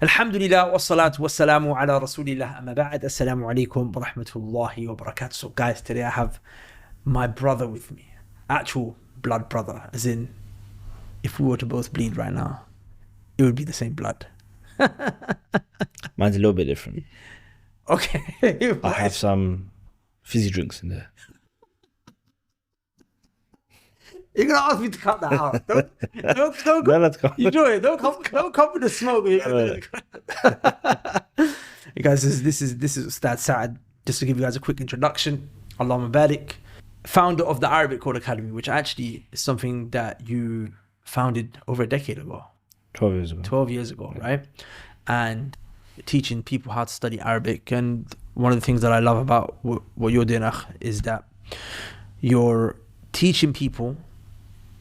Alhamdulillah, wassalatu wassalamu ala rasulillah, amma ba'd, assalamu alaikum wa rahmatullahi wa barakatuh. So guys, today I have my brother with me, actual blood brother, as in, if we were to both bleed right now, it would be the same blood. Mine's a little bit different. Okay. I have some fizzy drinks in there. You're gonna ask me to cut that out. Don't No, let's go. You do it. Don't come with the smoke. Hey guys, this is Ustadh Saad. Just to give you guys a quick introduction, Allahumma barik, founder of the Arabic Code Academy, which actually is something that you founded over a decade ago. 12 years ago. 12 years ago, right? And teaching people how to study Arabic. And one of the things that I love about what you're doing, Akh, is that you're teaching people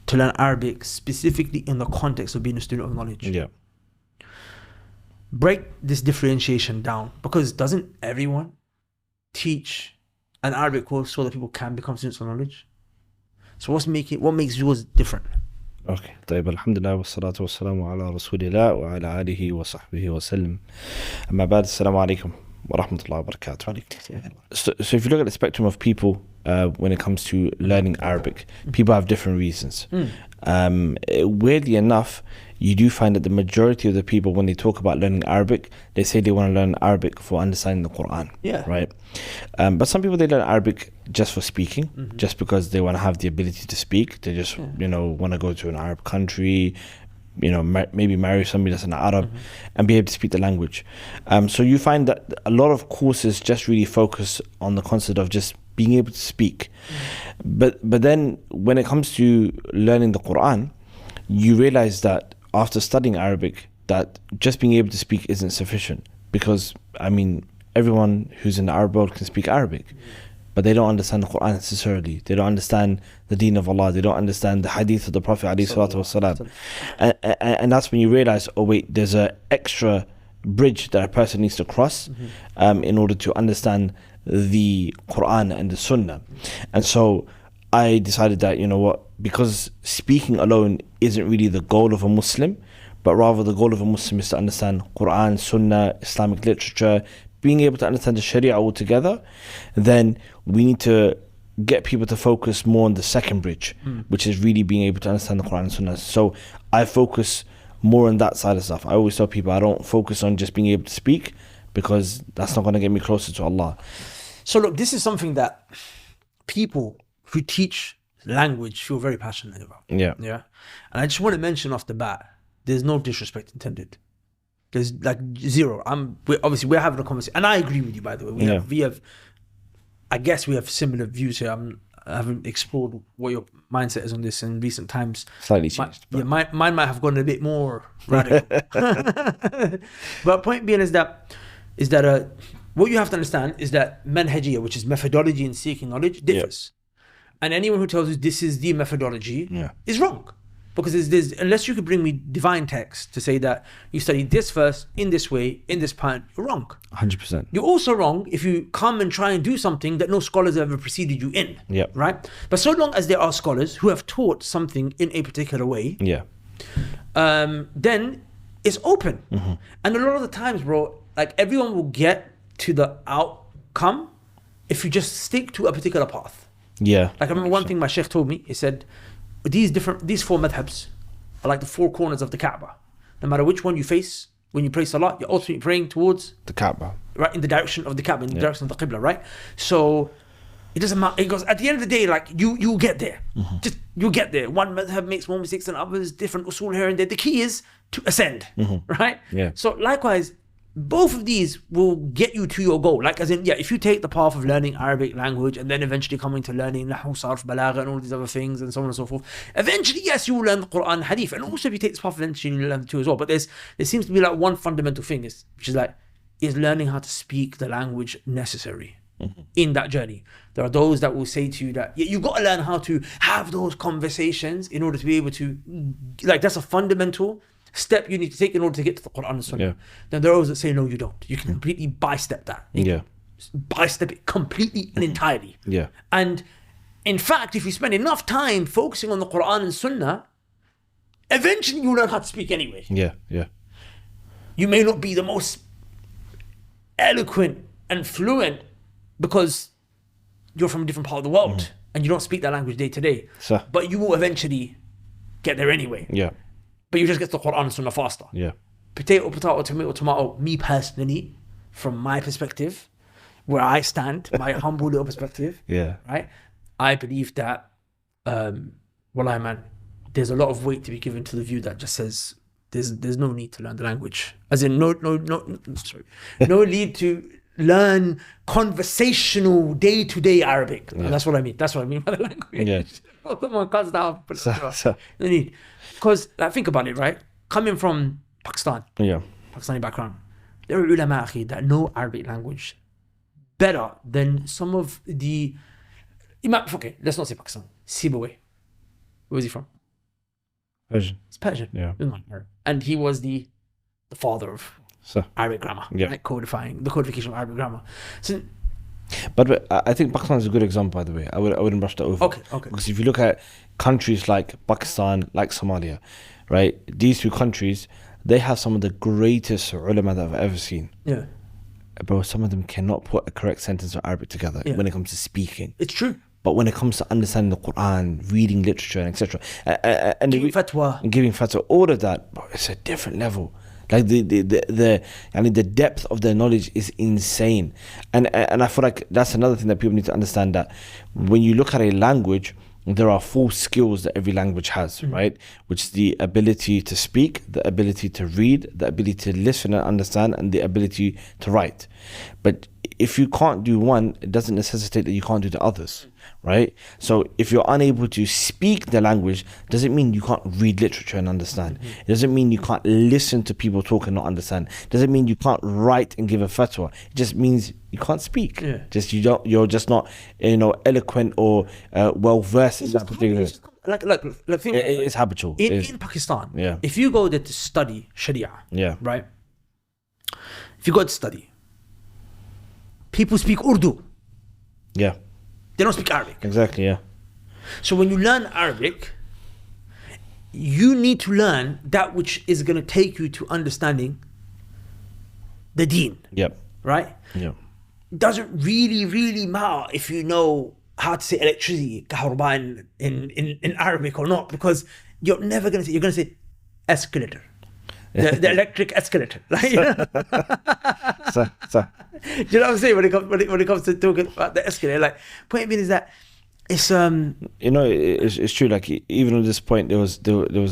to learn Arabic specifically in the context of being a student of knowledge. Yeah. Break this differentiation down, because doesn't everyone teach an Arabic course so that people can become students of knowledge? So what makes yours different? Okay. طيب الحمد لله والصلاة والسلام على رسول الله وعلى آله وصحبه وسلم. أما بعد السلام عليكم ورحمة الله وبركاته. So if you look at the spectrum of people when it comes to learning Arabic, people have different reasons. Weirdly enough, you do find that the majority of the people, when they talk about learning Arabic, they say they want to learn Arabic for understanding the Quran. Yeah. Right. But some people, they learn Arabic just for speaking, just because they want to have the ability to speak. They just, want to go to an Arab country, maybe marry somebody that's an Arab and be able to speak the language. So you find that a lot of courses just really focus on the concept of just being able to speak. But then when it comes to learning the Quran, you realize that after studying Arabic, that just being able to speak isn't sufficient, because everyone who's in the Arab world can speak Arabic, but they don't understand the Quran necessarily. They don't understand the deen of Allah. They don't understand the hadith of the Prophet ﷺ. And that's when you realize, oh wait, there's an extra bridge that a person needs to cross in order to understand the Quran and the Sunnah. And so I decided that, because speaking alone isn't really the goal of a Muslim, but rather the goal of a Muslim is to understand Quran, Sunnah, Islamic literature, being able to understand the Shariah altogether, then we need to get people to focus more on the second bridge, which is really being able to understand the Quran and Sunnah. So I focus more on that side of stuff. I always tell people I don't focus on just being able to speak, because that's not going to get me closer to Allah. So look, this is something that people who teach language feel very passionate about. Yeah. And I just want to mention off the bat, there's no disrespect intended. There's like zero. We're having a conversation, and I agree with you, by the way. We have I guess we have similar views here. I haven't explored what your mindset is on this in recent times. Slightly changed. Mine might have gone a bit more radical. But point being is that what you have to understand is that manhajiyya, which is methodology in seeking knowledge, differs. And anyone who tells you this is the methodology is wrong. Because there's unless you could bring me divine text to say that you study this first, in this way, in this part, you're wrong. 100%. You're also wrong if you come and try and do something that no scholars have ever preceded you in. Right? But so long as there are scholars who have taught something in a particular way, then it's open. And a lot of the times, bro, like everyone will get to the outcome if you just stick to a particular path. Like I remember one thing my sheikh told me. He said, these four madhabs are like the four corners of the Kaaba. No matter which one you face, when you pray salah, you're ultimately praying towards the Kaaba, right, in the direction of the Kaaba, in the direction of the Qibla, right? So it doesn't matter. It goes, at the end of the day, like you'll get there. Just you'll get there. One madhab makes more mistakes than others, different usul here and there. The key is to ascend, right? So likewise, both of these will get you to your goal. Like as in, if you take the path of learning Arabic language and then eventually coming to learning Nahu, Sarf, Balagha and all these other things and so on and so forth, eventually, yes, you will learn the Quran and Hadith. And also if you take this path, eventually you'll learn the two as well. But there seems to be like one fundamental thing, which is learning how to speak the language necessary in that journey. There are those that will say to you that you've got to learn how to have those conversations in order to be able to, that's a fundamental step you need to take in order to get to the Quran and Sunnah. Then there are those that say, no, you don't. You can completely bystep that. Bystep it completely and entirely. And in fact, if you spend enough time focusing on the Quran and Sunnah, eventually you'll learn how to speak anyway. You may not be the most eloquent and fluent because you're from a different part of the world and you don't speak that language day to day. But you will eventually get there anyway. Yeah. But you just get the Quran and Sunnah faster. Yeah. Potato, tomato. Me personally, from my perspective, where I stand, my humble little perspective. Yeah. Right. I believe that, wallahi man, there's a lot of weight to be given to the view that just says there's no need to learn the language. As in no need to learn conversational day-to-day Arabic. Yeah. That's what I mean. That's what I mean by the language. Yeah. Someone cuts down. No need. Because think about it, right? Coming from Pakistan, Pakistani background, there are ulama akhi that know Arabic language better than some of the okay, let's not say Pakistan. Sibawayh. Where is he from? Persian. It's Persian. Yeah. And he was the father of Arabic grammar, like the codification of Arabic grammar. So, but I think Pakistan is a good example, by the way. I wouldn't brush that over. Okay. Because if you look at countries like Pakistan, like Somalia, right? These two countries, they have some of the greatest ulama that I've ever seen. Yeah. Bro, some of them cannot put a correct sentence of Arabic together when it comes to speaking. It's true. But when it comes to understanding the Quran, reading literature, and etc., and giving fatwa, all of that, bro, it's a different level. Like the depth of their knowledge is insane, and I feel like that's another thing that people need to understand, that when you look at a language, there are 4 skills that every language has, right? Which is the ability to speak, the ability to read, the ability to listen and understand, and the ability to write. But if you can't do one, it doesn't necessitate that you can't do the others, right? So if you're unable to speak the language, doesn't mean you can't read literature and understand. It doesn't mean you can't listen to people talk and not understand. It doesn't mean you can't write and give a fatwa. It just means you can't speak. You're just not eloquent or well versed in that particular. It's habitual. In Pakistan, if you go there to study Shariah, right? If you go to study, people speak Urdu. Yeah. They don't speak Arabic. Exactly, yeah. So when you learn Arabic, you need to learn that which is going to take you to understanding the deen. Yep. Right? Yep. It doesn't really matter if you know how to say electricity, kaharba in Arabic or not, because you're never going to say, you're going to say escalator. The electric escalator. Like, you know? So. Do you know what I'm saying when it comes to talking about the escalator? Like, point being is that it's it's true. Like, even at this point, there was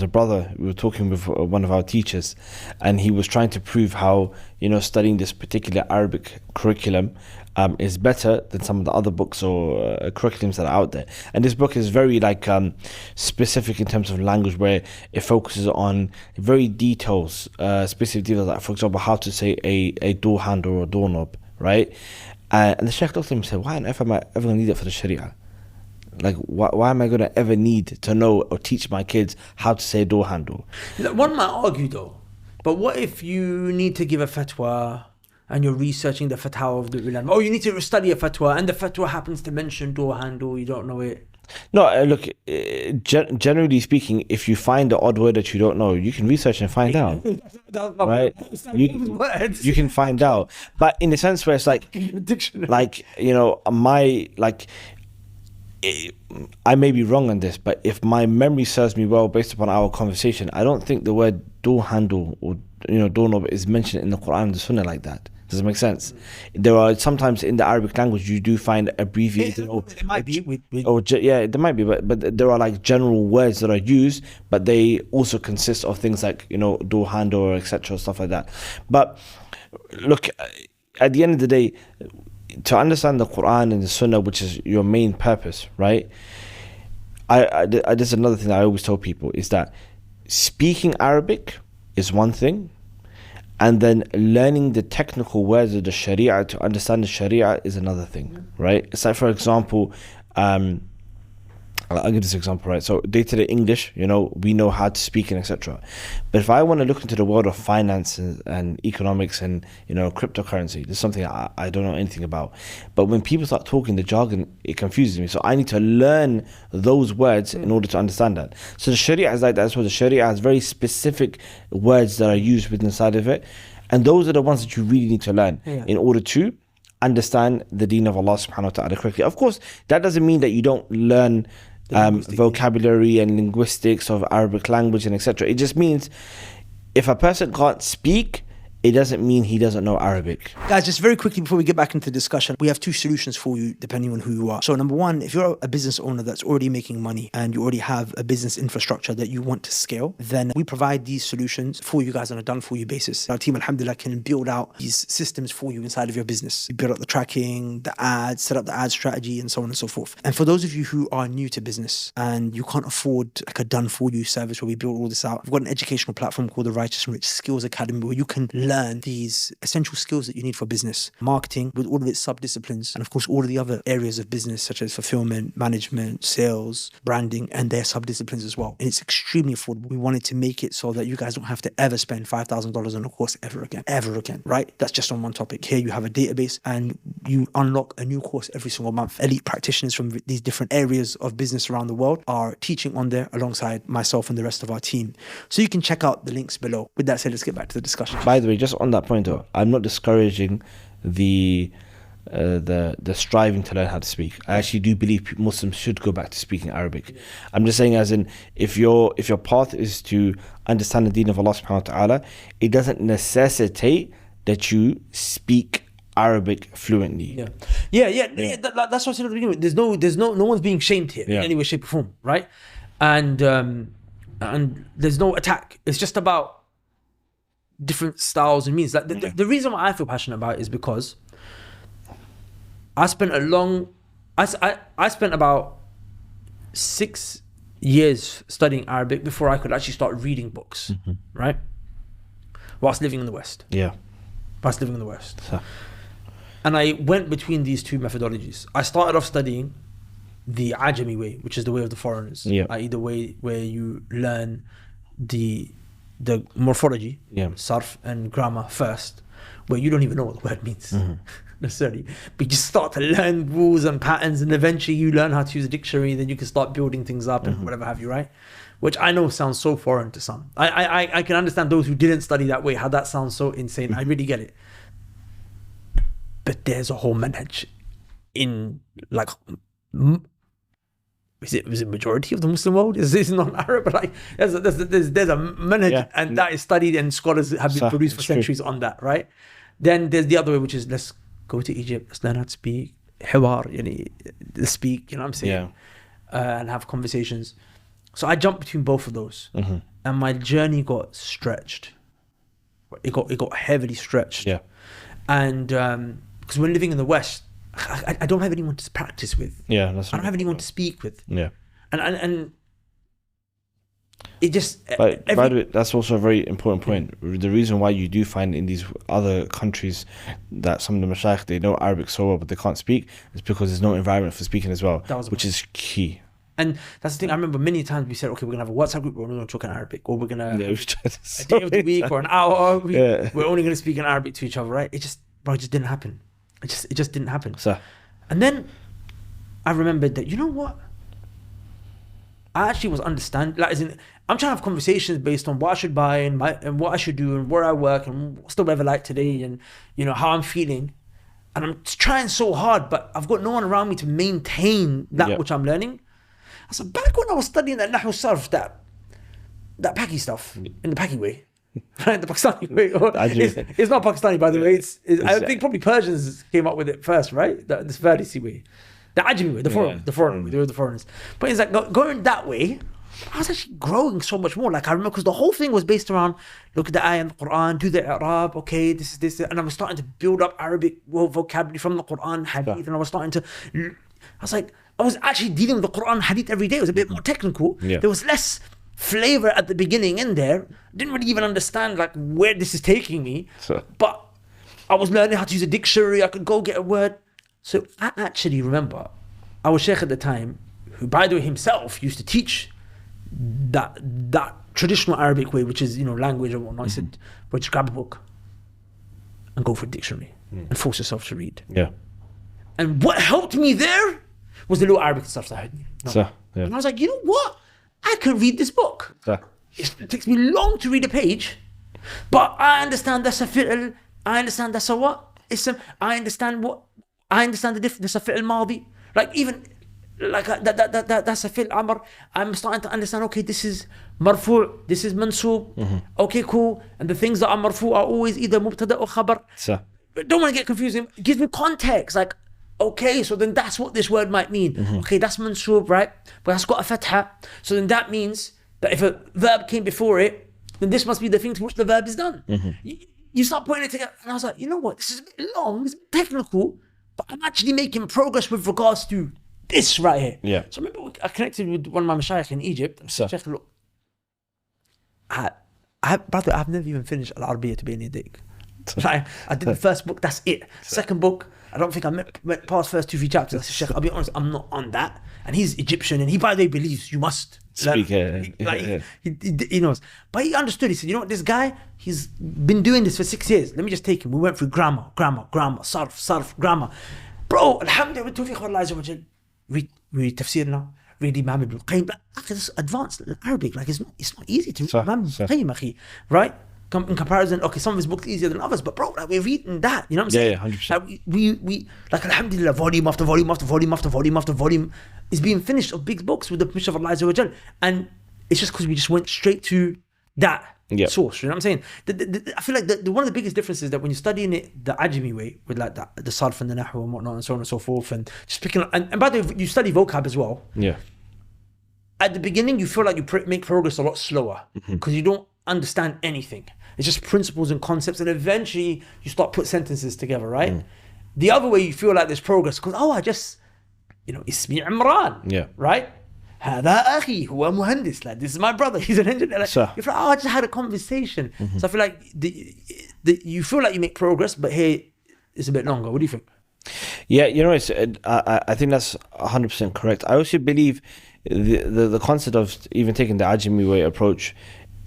a brother, we were talking with one of our teachers, and he was trying to prove how studying this particular Arabic curriculum is better than some of the other books or curriculums that are out there. And this book is very specific in terms of language, where it focuses on very specific details, like, for example, how to say a door handle or a doorknob, right? And the Sheikh looked at him and said, why on earth am I ever going to need it for the Sharia? Like, why am I going to ever need to know or teach my kids how to say a door handle? One might argue though, but what if you need to give a fatwa and you're researching the fatwa of the ulama, or you need to study a fatwa and the fatwa happens to mention door handle, you don't know it? No, look, generally speaking, if you find the odd word that you don't know, you can research and find out. Right? You can find out. But in the sense where it's I may be wrong on this, but if my memory serves me well based upon our conversation, I don't think the word door handle or doorknob is mentioned in the Quran and the Sunnah like that. Does it make sense? There are sometimes in the Arabic language you do find abbreviated it might be there might be, but there are general words that are used, but they also consist of things like door handle or etc. stuff like that. But look, at the end of the day, to understand the Quran and the Sunnah, which is your main purpose, right? There's another thing that I always tell people, is that speaking Arabic is one thing, and then learning the technical words of the Sharia to understand the Sharia is another thing, right? It's like, for example, I'll give this example, right? So day-to-day English, we know how to speak and etc. But if I want to look into the world of finance and economics and cryptocurrency, there's something I don't know anything about. But when people start talking the jargon, it confuses me. So I need to learn those words in order to understand that. So the Sharia is like that. So the Sharia has very specific words that are used within inside of it. And those are the ones that you really need to learn Yeah. in order to understand the deen of Allah subhanahu wa ta'ala correctly. Of course, that doesn't mean that you don't learn vocabulary and linguistics of Arabic language and etc. It just means if a person can't speak, it doesn't mean he doesn't know Arabic. Guys, just very quickly before we get back into the discussion, we have two solutions for you depending on who you are. So number one, if you're a business owner that's already making money and you already have a business infrastructure that you want to scale, then we provide these solutions for you guys on a done for you basis. Our team, alhamdulillah, can build out these systems for you inside of your business. We build out the tracking, the ads, set up the ad strategy, and so on and so forth. And for those of you who are new to business and you can't afford like a done for you service where we build all this out, we've got an educational platform called the Righteous and Rich Skills Academy where you can learn these essential skills that you need for business, marketing with all of its sub-disciplines, and of course all of the other areas of business such as fulfillment, management, sales, branding, and their sub-disciplines as well. And it's extremely affordable. We wanted to make it so that you guys don't have to ever spend $5,000 on a course ever again, right? That's just on one topic. Here you have a database and you unlock a new course every single month. Elite practitioners from these different areas of business around the world are teaching on there alongside myself and the rest of our team. So you can check out the links below. With that said, let's get back to the discussion. By the way, just on that point though, I'm not discouraging the striving to learn how to speak. I actually do believe Muslims should go back to speaking Arabic. I'm just saying, as in, if your path is to understand the deen of Allah subhanahu wa ta'ala, it doesn't necessitate that you speak Arabic fluently. That's what I said at the beginning. There's no one's being shamed here in any way, shape, or form, right? And there's no attack. It's just about different styles and means. Like the reason why I feel passionate about it is because I spent about 6 years studying Arabic before I could actually start reading books, right? Whilst living in the West. And I went between these two methodologies. I started off studying the Ajami way, which is the way of the foreigners, i.e. the way where you learn the morphology, sarf and grammar first, where you don't even know what the word means necessarily, but you just start to learn rules and patterns, and eventually you learn how to use a dictionary, then you can start building things up and whatever have you, right? Which I know sounds so foreign to some. I can understand those who didn't study that way, how that sounds so insane. I really get it. But there's a whole manhaj in like, is it majority of the Muslim world? Is this non-Arab? But like there's a manhaj, and that is studied, and scholars have been produced for centuries on that, right? Then there's the other way, which is let's go to Egypt, let's learn how to speak, hiwar, speak, you know what I'm saying? And have conversations. So I jumped between both of those, and my journey got stretched. It got heavily stretched. And because when living in the West, I don't have anyone to practice with. I don't have anyone to speak with. And it just. By the way, that's also a very important point. The reason why you do find in these other countries that some of the mashayikh, they know Arabic so well but they can't speak, is because there's no environment for speaking as well, which is key. And that's the thing. I remember many times we said, okay, we're gonna have a WhatsApp group, we're only gonna talk in Arabic, or we're gonna a day of the week or an hour, we're only gonna speak in Arabic to each other, right? It just didn't happen. It just didn't happen. And then I remembered that, you know what? I actually was understanding, like, as in, I'm trying to have conversations based on what I should buy and what I should do and where I work and what's the weather like today and, you know, how I'm feeling. And I'm trying so hard, but I've got no one around me to maintain that which I'm learning. I said, back when I was studying that Nahu Sarf, that Paki stuff, in the Paki way, right? The Pakistani way. It's not Pakistani, by the way. I think probably Persians came up with it first, right? This Farisi way. The Ajami way, the foreign way, they were the foreigners. But it's like going that way, I was actually growing so much more. Like I remember, because the whole thing was based around, look at the ayah in the Quran, do the Arab, okay, this is this, and I was starting to build up Arabic vocabulary from the Quran, Hadith, and I was actually dealing with the Quran, Hadith every day. It was a bit more technical. There was less flavor at the beginning in there. Didn't really even understand like where this is taking me. But I was learning how to use a dictionary. I could go get a word. So I actually remember our sheikh at the time, who by the way himself used to teach that traditional Arabic way, which is, you know, language and whatnot. He said, well, just grab a book and go for a dictionary and force yourself to read. And what helped me there was the little Arabic stuff that I had. And I was like, you know what? I can read this book. It takes me long to read a page, But I understand that's a fi'l. I understand that's a what? Ism. I understand the difference. That's a fi'l madi. Like even like that's a fi'l amr. I'm starting to understand. Okay, this is marfu'. This is mansub. Okay, cool. And the things that are marfu' are always either mubtada or khabar. So. But don't want to get confused. It gives me context. Like, okay, so then that's what this word might mean. Okay, that's mansub, right? But that's got a fatha. So then that means that if a verb came before it, then this must be the thing to which the verb is done. You start putting it together. And I was like, you know what? This is a bit long, it's a bit technical, but I'm actually making progress with regards to this right here. Yeah. So I remember I connected with one of my mashayikh in Egypt. So. Sheikh, look, brother, I've never even finished Al-Arabiya to be any dig. Like, I did the first book, that's it. Second book, I don't think I went past first 2-3 chapters. I said, Sheikh, I'll be honest, I'm not on that. And he's Egyptian, and he, by the way, believes you must speak. He knows. But he understood. He said, you know what, this guy, he's been doing this for 6 years. Let me just take him. We went through grammar, sarf, grammar. Bro, alhamdulillah, with tawfiq Allah Azza wa Jal, read tafsir now, read Imam Ibn Qayyim. This advanced Arabic, like it's not easy to read Imam Ibn Qayyim, akhi, right? In comparison, okay, some of his books easier than others, but bro, like we're reading that, you know what I'm saying? Yeah, 100%. Like we like alhamdulillah, volume after volume after volume after volume after volume is being finished of big books with the permission of Allah Azza wa Jal. And it's just because we just went straight to that source, you know what I'm saying? I feel like one of the biggest differences is that when you're studying it the Ajami way, with like the sarf and the nahw and whatnot and so on and so forth, and just picking up, and by the way, you study vocab as well. Yeah. At the beginning, you feel like you make progress a lot slower because you don't understand anything. It's just principles and concepts, and eventually you start put sentences together, right? The other way you feel like there's progress because I just, Ismi Imran, right? هذا أخي هو مهندس, like this is my brother, he's an engineer. Like, you feel like, I just had a conversation. So I feel like you feel like you make progress, but here it's a bit longer. What do you think? Yeah, it's I think that's 100% correct. I also believe the concept of even taking the Ajami way approach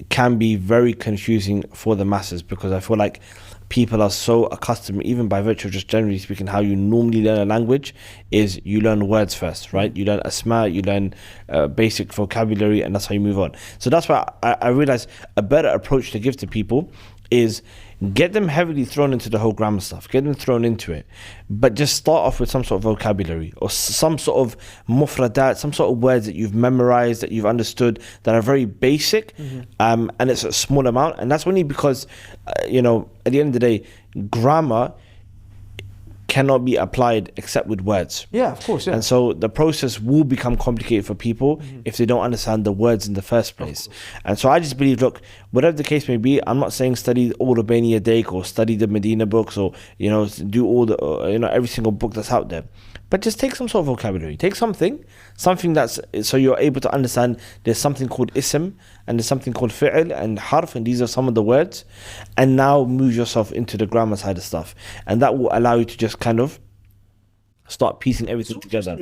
can be very confusing for the masses, because I feel like people are so accustomed, even by virtue of just generally speaking, how you normally learn a language is you learn words first, right? You learn asma, you learn basic vocabulary, and that's how you move on. So that's why I realized a better approach to give to people is get them heavily thrown into the whole grammar stuff, get them thrown into it, but just start off with some sort of vocabulary or some sort of mufradat, some sort of words that you've memorized, that you've understood, that are very basic, and it's a small amount. And that's only because at the end of the day, grammar cannot be applied except with words. Yeah, of course. Yeah. And so the process will become complicated for people if they don't understand the words in the first place. And so I just believe, look, whatever the case may be, I'm not saying study all the Bani Yadayk or study the Medina books or do all the every single book that's out there, but just take some sort of vocabulary. Take something that's so you're able to understand there's something called ism and there's something called fi'l and harf, and these are some of the words, and now move yourself into the grammar side of stuff, and that will allow you to just kind of start piecing everything together.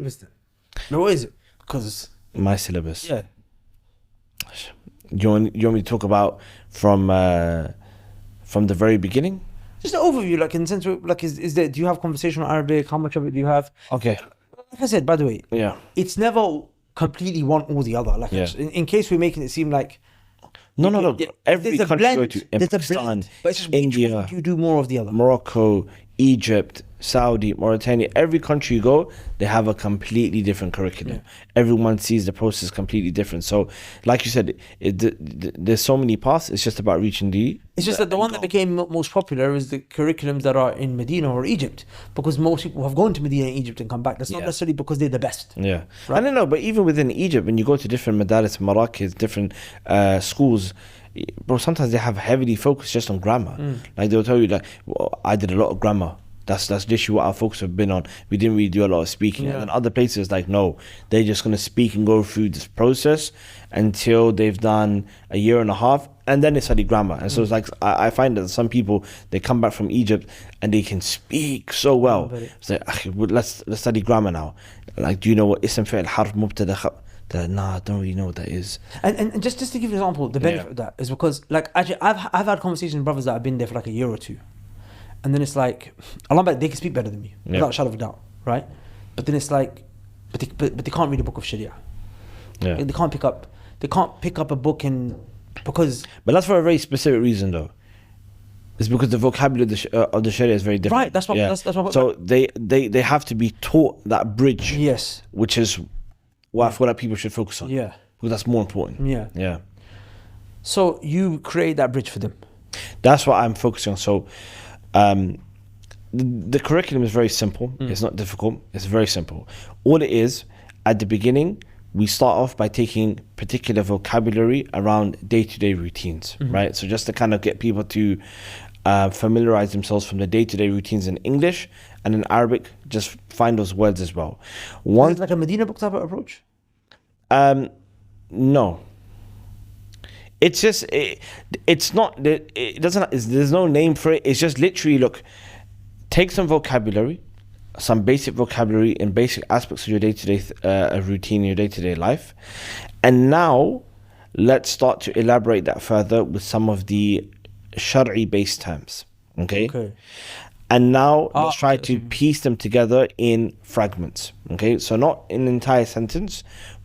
No, what is it? Because my syllabus. Yeah. You want me to talk about from the very beginning? Just an overview, like in the sense of, like, is there? Do you have conversational Arabic? How much of it do you have? Okay. Like I said, by the way, it's never completely one or the other. Like in case we're making it seem like no. Every country you go to, Pakistan, but it's just India, you do more of the other. Morocco, Egypt, Saudi, Mauritania, every country you go, they have a completely different curriculum. Everyone sees the process completely different. So, like you said, there's so many paths. It's just about reaching It's just that the one that became most popular is the curriculums that are in Medina or Egypt, because most people have gone to Medina and Egypt and come back. That's not necessarily because they're the best. Yeah, right? I don't know, but even within Egypt, when you go to different madaris, Marrakech, different schools, bro, sometimes they have heavily focused just on grammar. Like they'll tell you, like, well, I did a lot of grammar. That's literally what our focus have been on. We didn't really do a lot of speaking. And then other places, like, no, they're just going to speak and go through this process until they've done a year and a half, and then they study grammar. And so it's like, I find that some people, they come back from Egypt and they can speak so well. It's like, let's study grammar now. Like, do you know what ism fi'l harf mubtada? Nah, I don't really know what that is. And just to give you an example, the benefit of that is because, like, actually, I've had conversations with brothers that have been there for like a year or two, and then it's like, Allah, they can speak better than me without a shadow of a doubt, right? But then it's like, but they can't read a book of Shariah. They can't pick up a book because. But that's for a very specific reason, though. It's because the vocabulary of the Sharia is very different. Right, that's what. That's what. So they have to be taught that bridge. Yes. Which is what I feel like people should focus on. Yeah. Because that's more important. Yeah. Yeah. So you create that bridge for them. That's what I'm focusing on. So the curriculum is very simple. It's not difficult. It's very simple. All it is, at the beginning, we start off by taking particular vocabulary around day-to-day routines, right? So just to kind of get people to familiarize themselves from the day-to-day routines in English, and in Arabic, just find those words as well. Is it like a Medina book type of approach? No. It's just, it's not, it doesn't, there's no name for it. It's just literally, look, take some vocabulary, some basic vocabulary in basic aspects of your day-to-day routine, your day-to-day life. And now, let's start to elaborate that further with some of the Shariah-based terms, okay? And now, let's try to piece them together in fragments, okay? So not in an entire sentence,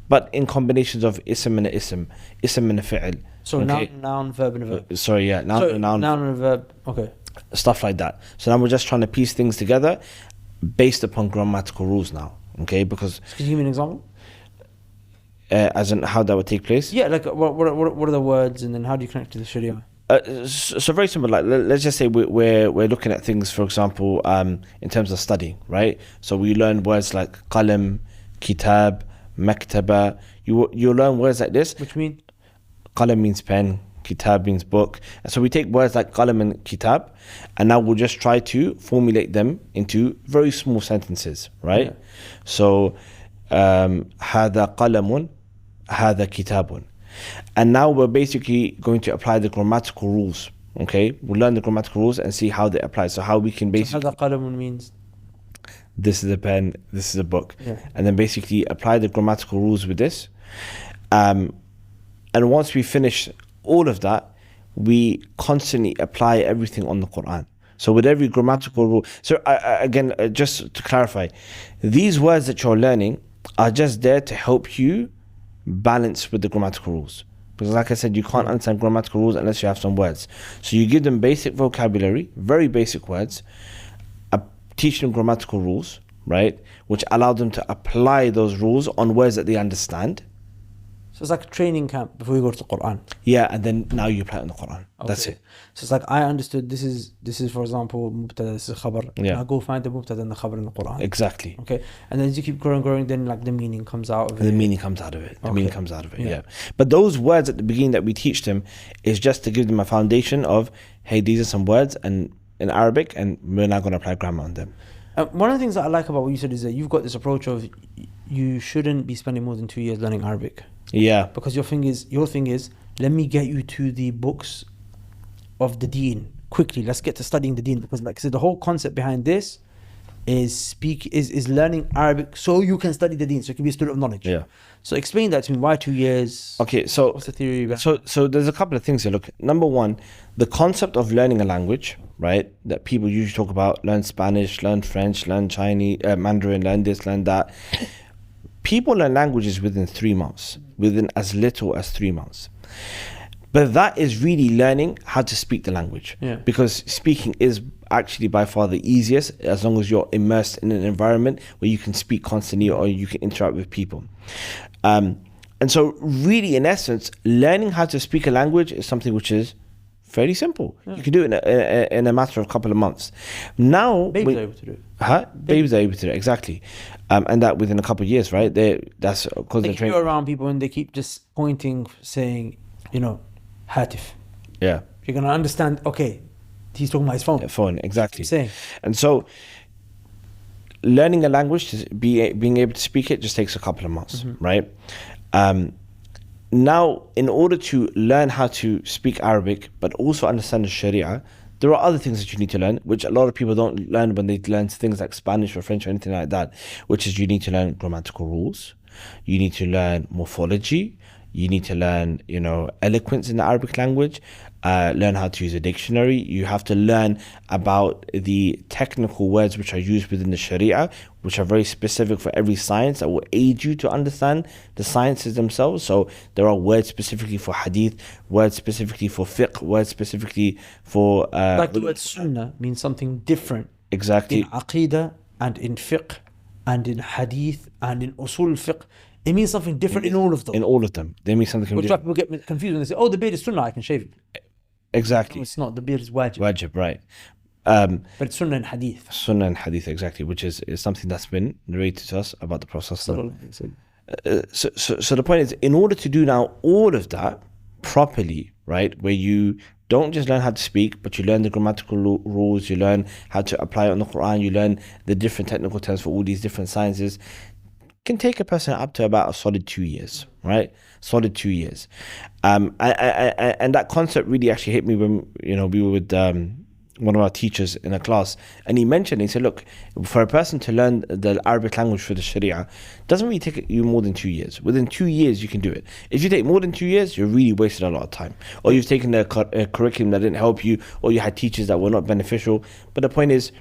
but in combinations of ism and ism and a fi'l. So noun, verb and a verb. Noun and a verb, okay. Stuff like that. So now we're just trying to piece things together based upon grammatical rules now, okay? Because... Can you give me an example? As in how that would take place? Yeah, like what are the words, and then how do you connect to the Sharia? So very simple. Like let's just say we're looking at things, for example, in terms of studying, right? So we learn words like qalam, kitab, maktaba. You learn words like this. Which mean? Qalam means pen, kitab means book. And so we take words like qalam and kitab, and now we'll just try to formulate them into very small sentences, right? Yeah. So هذا قلم هذا كتاب. And now we're basically going to apply the grammatical rules, okay? We'll learn the grammatical rules and see how they apply. So how we can basically... So هذا قلم means? This is a pen, this is a book. Yeah. And then basically apply the grammatical rules with this. And once we finish all of that, we constantly apply everything on the Quran. So with every grammatical rule... So again, just to clarify, these words that you're learning are just there to help you balance with the grammatical rules. Because like I said, you can't understand grammatical rules unless you have some words. So you give them basic vocabulary, very basic words, teach them grammatical rules, right? Which allow them to apply those rules on words that they understand. So it's like a training camp before you go to the Quran. Yeah, and then now you apply it on the Quran. Okay. That's it. So it's like, I understood this is for example mubtada, this is khabar. Yeah. I go find the mubtada and the khabar in the Quran. Exactly. Okay. And then as you keep growing, then like the meaning comes out of it. The meaning comes out of it. The meaning comes out of it. Yeah. But those words at the beginning that we teach them is just to give them a foundation of, hey, these are some words and in Arabic, and we're not going to apply grammar on them. One of the things that I like about what you said is that you've got this approach of you shouldn't be spending more than 2 years learning Arabic. Yeah. Because your thing is, let me get you to the books of the deen quickly. Let's get to studying the deen, because like I said, the whole concept behind this is learning Arabic so you can study the deen, so you can be a student of knowledge. Yeah. So explain that to me. Why 2 years? Okay, so what's the theory behind? So there's a couple of things here. Look, number one, the concept of learning a language, right? That people usually talk about: learn Spanish, learn French, learn Chinese, Mandarin, learn this, learn that. People learn languages within 3 months, within as little as 3 months. But that is really learning how to speak the language. Yeah. Because speaking is actually by far the easiest, as long as you're immersed in an environment where you can speak constantly or you can interact with people. And so really, in essence, learning how to speak a language is something which is fairly simple. Yeah. You can do it in a matter of a couple of months. Now, babies are able to do it. Babies are able to do it, exactly. And that within a couple of years, right? That's because they keep you around people and they keep just pointing, saying, hatif. Yeah. You're going to understand, okay, he's talking about his phone. Phone, exactly. Saying. And so, learning a language, being able to speak it, just takes a couple of months, right? Now, in order to learn how to speak Arabic, but also understand the Sharia, there are other things that you need to learn, which a lot of people don't learn when they learn things like Spanish or French or anything like that, which is you need to learn grammatical rules, you need to learn morphology, You need to learn, eloquence in the Arabic language, learn how to use a dictionary. You have to learn about the technical words which are used within the Shariah, which are very specific for every science that will aid you to understand the sciences themselves. So there are words specifically for hadith, words specifically for fiqh, words specifically for... like the word sunnah means something different. Exactly. In aqidah and in fiqh and in hadith and in usul fiqh. It means something different in all of them. In all of them. They mean something Which different. people get confused when they say, oh, the beard is sunnah, I can shave it. Exactly. No, it's not. The beard is wajib. Wajib, right. But it's sunnah and hadith. Sunnah and hadith, exactly, which is something that's been narrated to us about the Prophet. So the point is, in order to do now all of that properly, right, where you don't just learn how to speak, but you learn the grammatical rules, you learn how to apply it on the Quran, you learn the different technical terms for all these different sciences, can take a person up to about a solid 2 years, right? Solid 2 years. And that concept really actually hit me when, we were with one of our teachers in a class, and he mentioned, he said, look, for a person to learn the Arabic language for the Sharia, doesn't really take you more than 2 years. Within 2 years, you can do it. If you take more than 2 years, you're really wasted a lot of time. Or you've taken a curriculum that didn't help you, or you had teachers that were not beneficial. But the point is,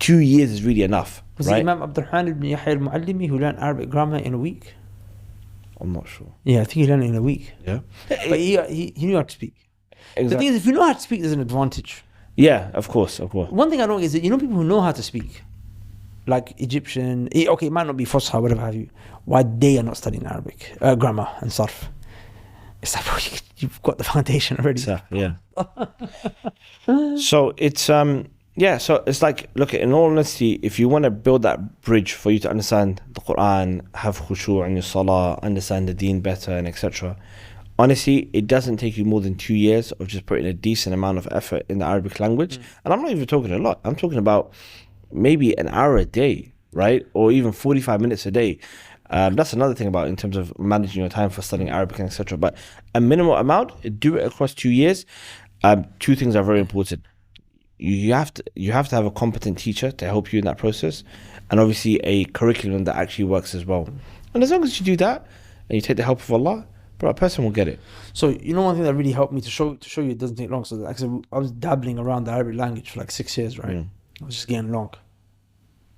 2 years is really enough. Was right? it Imam Abdurrahman ibn Yahya al-Mu'allimi who learned Arabic grammar in a week? I'm not sure. Yeah, I think he learned it in a week. Yeah. But he knew how to speak. Exactly. The thing is, if you know how to speak, there's an advantage. Yeah, of course. One thing I don't get is that, people who know how to speak, like Egyptian, okay, it might not be Fusha, whatever have you, why they are not studying Arabic, grammar and sarf. It's like, bro, you've got the foundation already. So, yeah. So it's, so it's like, look, in all honesty, if you want to build that bridge for you to understand the Quran, have khushu' in your salah, understand the deen better, and etc., honestly, it doesn't take you more than 2 years of just putting a decent amount of effort in the Arabic language. And I'm not even talking a lot. I'm talking about maybe an hour a day, right? Or even 45 minutes a day. That's another thing about in terms of managing your time for studying Arabic and etc. But a minimal amount, do it across 2 years. Two things are very important. You have to have a competent teacher to help you in that process, and obviously a curriculum that actually works as well. And as long as you do that and you take the help of Allah, bro, a person will get it. So one thing that really helped me to show you it doesn't take long. So actually, I was dabbling around the Arabic language for like 6 years, right? I was just getting long.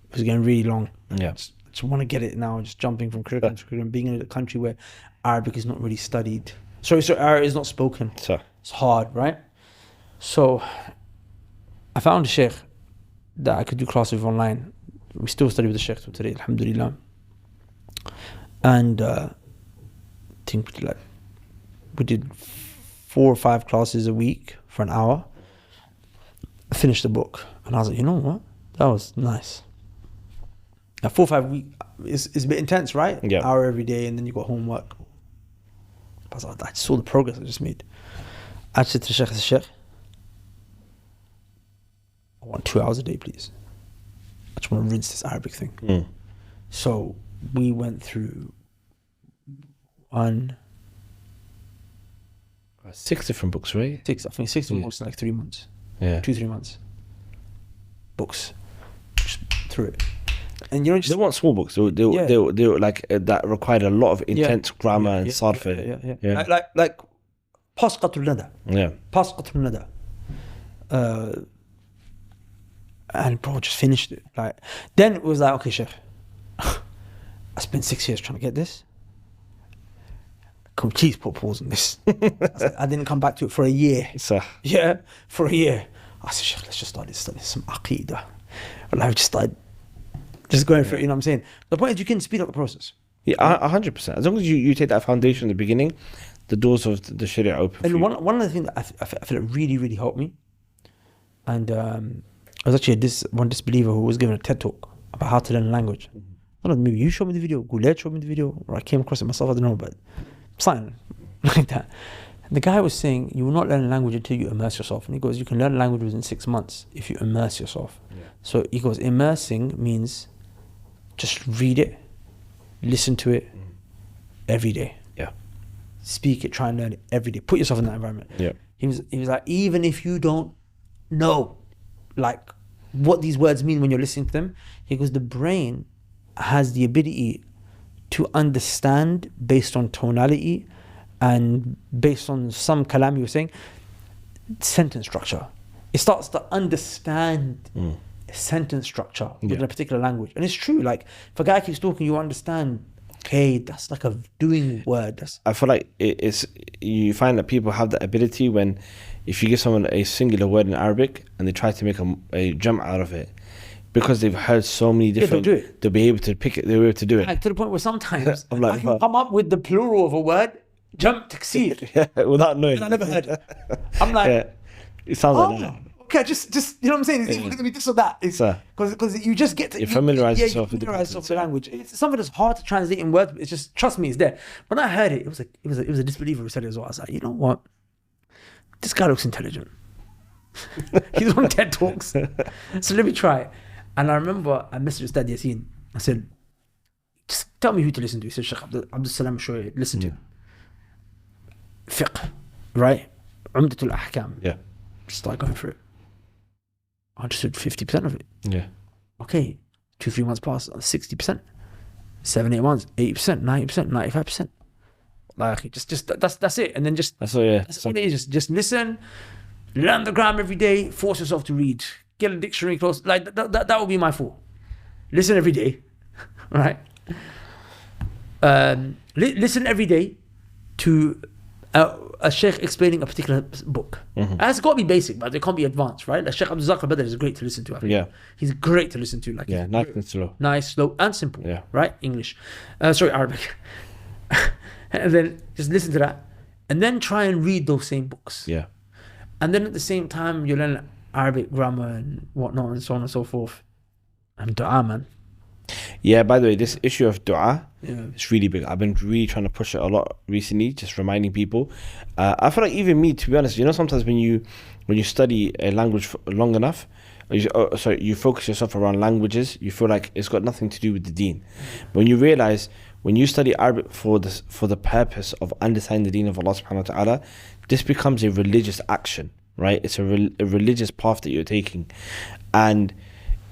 It was getting really long. Yeah. I just want to get it now. Just jumping from curriculum to curriculum, being in a country where Arabic is not really studied. Sorry, Arabic is not spoken. So it's hard, right? So I found a sheikh that I could do classes with online. We still study with the sheikh today, alhamdulillah. And I think we did 4 or 5 classes a week for an hour. I finished the book and I was like, you know what? That was nice. Now 4 or 5 weeks is a bit intense, right? Yeah. Hour every day and then you got homework. I was like, I saw the progress I just made. I said to the sheikh, I want 2 hours a day, please. I just want to rinse this Arabic thing. So we went through 6 different books, right? 6 books in like 3 months. Yeah. 2-3 months. Books. Just through it. And just they want small books. They were like that required a lot of intense grammar and sarf. Yeah. Like Pasqatul Nada. Yeah. Pasqatul Nada. And bro, just finished it. Like, then it was like, okay, Sheikh, I spent 6 years trying to get this. Can we please put pause on this? I didn't come back to it for a year. Yeah, for a year. I said, Sheikh, let's just start studying some aqidah. And I just started going for it, you know what I'm saying? The point is you can speed up the process. Yeah, 100%. As long as you take that foundation in the beginning, the doors of the Sharia open. And one of the things that I feel it really, really helped me, and I was actually one disbeliever who was giving a TED talk about how to learn a language. I don't know, maybe you showed me the video, Goulet showed me the video, or I came across it myself, I don't know, but something like that. And the guy was saying, you will not learn a language until you immerse yourself. And he goes, you can learn a language within 6 months if you immerse yourself. Yeah. So he goes, immersing means just read it, listen to it every day. Yeah. Speak it, try and learn it every day. Put yourself in that environment. Yeah. He was like, even if you don't know like what these words mean when you're listening to them, he goes, the brain has the ability to understand based on tonality and based on some kalam you were saying, sentence structure. It starts to understand sentence structure within a particular language. And it's true, like if a guy keeps talking, you understand, okay, that's like a doing word. I feel like it's, you find that people have the ability when, if you give someone a singular word in Arabic and they try to make a jam out of it, because they've heard so many different, they'll be able to pick it, they'll be able to do it. Like, to the point where sometimes I'm like, I can come up with the plural of a word, jump taksir. Yeah, without knowing. And I never heard it. I'm like, yeah. It sounds like that. okay, just you know what I'm saying? It's going to be this or that. Because you just get to familiarize yourself with the language. It's something that's hard to translate in words. But it's just, trust me, it's there. When I heard it, it was a disbeliever who said it as well. I was like, you know what? This guy looks intelligent. He's on TED Talks, so let me try it. And I remember I messaged Ustadh Yassin. I said, just tell me who to listen to. He said, Sheikh Abdul Salam Shoy, listen to. Fiqh, right? Umdatul Ahkam. Yeah. Start going through it. I understood 50% of it. Yeah. Okay, 2-3 months passed, 60%. 7-8 months, 80%, 90%, 95%. Like just that's it. And then that's all it is. Just listen, learn the grammar every day, force yourself to read. Get a dictionary close. Like that would be my fault. Listen every day, right? Listen every day to a sheikh explaining a particular book. It's got to be basic, but it can't be advanced, right? Like Sheikh Abdul Razak Badr is great to listen to. I think. Yeah, he's great to listen to. Like nice and slow. Nice, slow, and simple. Yeah, right. English, Arabic, and then just listen to that, and then try and read those same books. Yeah, and then at the same time you learn Arabic grammar and whatnot and so on and so forth. And dua, man. Yeah, by the way, this issue of dua, it's really big. I've been really trying to push it a lot recently, just reminding people. I feel like even me, to be honest, sometimes when you study a language for long enough, you focus yourself around languages, you feel like it's got nothing to do with the deen. But when you realize, when you study Arabic for the purpose of understanding the deen of Allah subhanahu wa ta'ala, this becomes a religious action. Right, it's a religious path that you're taking, and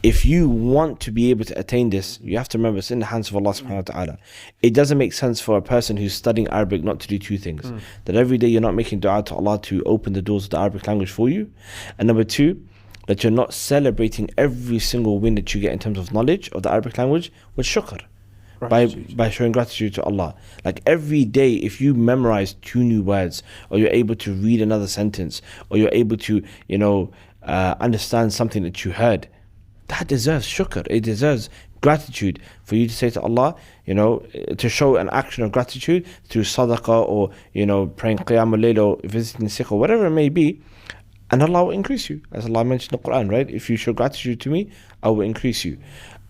if you want to be able to attain this, you have to remember it's in the hands of Allah subhanahu wa ta'ala. It doesn't make sense for a person who's studying Arabic not to do two things: that every day you're not making dua to Allah to open the doors of the Arabic language for you, and number two, that you're not celebrating every single win that you get in terms of knowledge of the Arabic language with shukr. By showing gratitude to Allah. Like every day, if you memorize 2 new words, or you're able to read another sentence, or you're able to, understand something that you heard, that deserves shukr. It deserves gratitude for you to say to Allah, to show an action of gratitude through sadaqah, or, praying qiyam al-layl, or visiting sick, or whatever it may be. And Allah will increase you. As Allah mentioned in the Quran, right? If you show gratitude to me, I will increase you.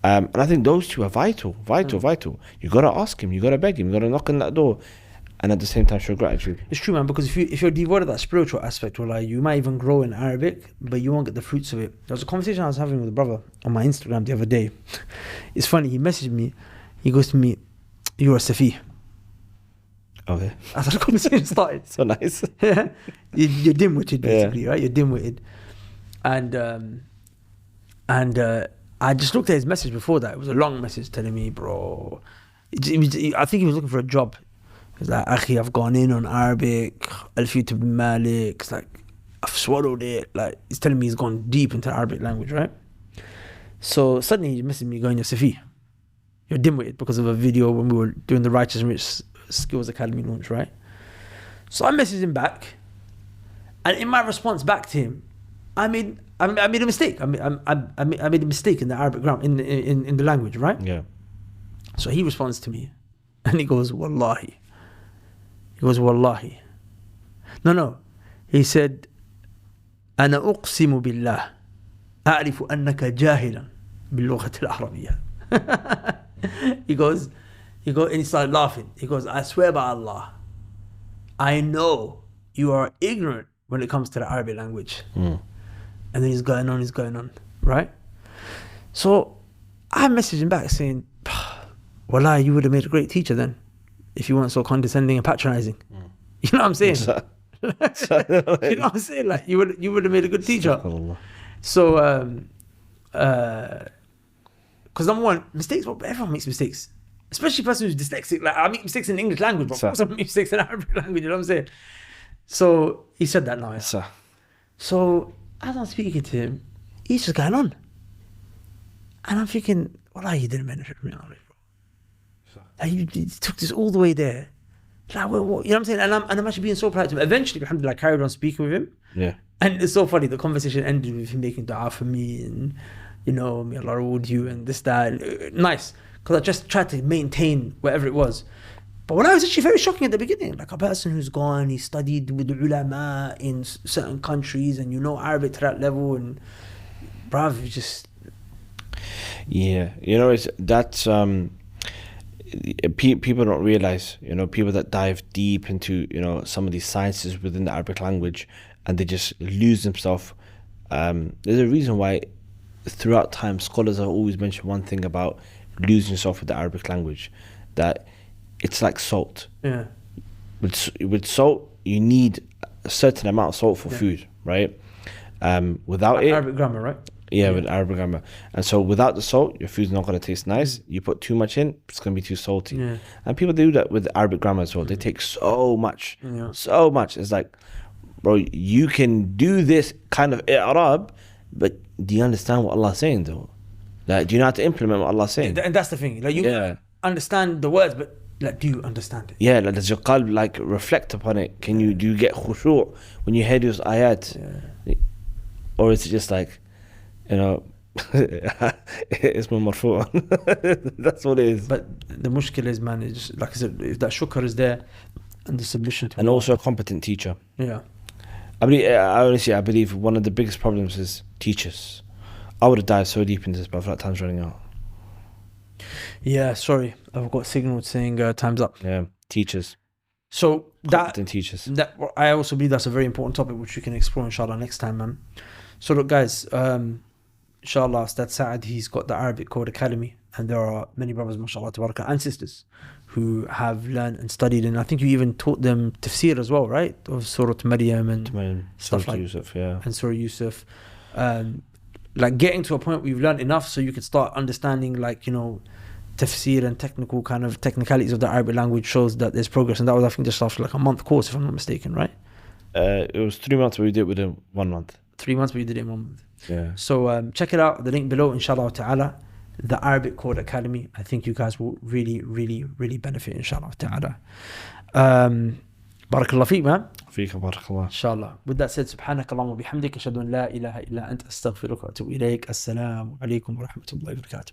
And I think those two are vital. You gotta ask him, you gotta beg him, you gotta knock on that door, and at the same time show gratitude. It's true, man, because if you're devoid of that spiritual aspect, you might even grow in Arabic, but you won't get the fruits of it. There was a conversation I was having with a brother on my Instagram the other day. It's funny, he messaged me, he goes to me, "You're a Safi." Okay. That's how the conversation started. So nice. Yeah. You're dim-witted, basically, right? You're dim-witted. And I just looked at his message before that. It was a long message telling me, bro. I think he was looking for a job. He was like, Akhi, I've gone in on Arabic. Alfiyat ibn Malik. It's like, I've swallowed it. Like, he's telling me he's gone deep into the Arabic language, right? So suddenly he messaged me going, "You're Safi. You're dim-witted," because of a video when we were doing the Righteous and Rich Skills Academy launch, right? So I messaged him back. And in my response back to him, I made a mistake. I made a mistake in the Arabic grammar, in the language, right? Yeah. So he responds to me, and he goes, "Wallahi." He goes, "Wallahi." No. He said, "Ana uqsimu billah, a'rifu annaka jahilan bil-lughati al-arabiyyah." He goes, and he started laughing. He goes, "I swear by Allah, I know you are ignorant when it comes to the Arabic language." And then he's going on, right? So I messaged him back saying, "Wallah, you would have made a great teacher then, if you weren't so condescending and patronizing." You know what I'm saying? You know what I'm saying? Like you would have made a good teacher. So, because number one, mistakes. Everyone makes mistakes. especially a person who's dyslexic. Like I make mistakes in English language, but of course I make mistakes in Arabic language. You know what I'm saying? So he said that now. Yeah. So as I'm speaking to him, he's just going on, and I'm thinking, well, he didn't benefit from it, bro. Like, you took this all the way there. Like, well, what? You know what I'm saying? And I'm actually being so proud to him. Eventually, alhamdulillah, I carried on speaking with him. Yeah. And it's so funny. The conversation ended with him making dua for me, and may Allah reward you, and this, that. And, nice, because I just tried to maintain whatever it was. But when I was actually very shocking at the beginning, like a person who's gone, he studied with the ulama in certain countries, and Arabic to that level, and bruv, just. Yeah, that's people don't realize, people that dive deep into, some of these sciences within the Arabic language, and they just lose themselves. There's a reason why throughout time scholars have always mentioned one thing about losing yourself with the Arabic language, that it's like salt. Yeah. With salt, you need a certain amount of salt for food, right? Without it, Arabic grammar, right? Yeah, with Arabic grammar. And so without the salt, your food's not going to taste nice. You put too much in, it's going to be too salty. Yeah. And people do that with Arabic grammar as well. They take so much. It's like, bro, you can do this kind of i'rab, but do you understand what Allah's saying though? Like, do you know how to implement what Allah's saying? And that's the thing. Like, you understand the words, but like, do you understand it? Yeah, like, does your qalb like reflect upon it? Do you get khushu' when you hear those ayat? Yeah. Or is it just like, it's marfu'. That's what it is. But the mushkil is, man, it's just, like I said, if that shukr is there and the submission to and also a competent teacher. Yeah. I believe one of the biggest problems is teachers. I would have dived so deep into this, but I feel like time's running out. Yeah, sorry, I've got signal saying time's up. Yeah, teachers. So competent teachers. That I also believe that's a very important topic which we can explore inshallah next time, man. So look, guys, inshallah, Ustadh Saad, he's got the Arabic Code Academy, and there are many brothers, mashallah, tabarakah, and sisters who have learned and studied, and I think you even taught them tafsir as well, right? Of Surah Maryam and stuff like Yusuf, yeah. And Surah Yusuf. Like getting to a point where you've learned enough so you could start understanding, like, tafsir and technicalities of the Arabic language shows that there's progress. And that was, I think, just after like a month course, if I'm not mistaken, right? It was 3 months, but we did it within 1 month. 3 months, but you did it in 1 month. Yeah. So check it out, the link below, inshallah ta'ala, the Arabic Code Academy. I think you guys will really, really, really benefit, inshallah ta'ala. Barakallah feek, man. Feek, barakallah. Inshallah. With that said, subhanak Allahumma bihamdik, ashhadu an la ilaha illa anta, astaghfiruka wa atubu ilayk. Assalamu alaikum wa rahmatullahi wa barakatuh.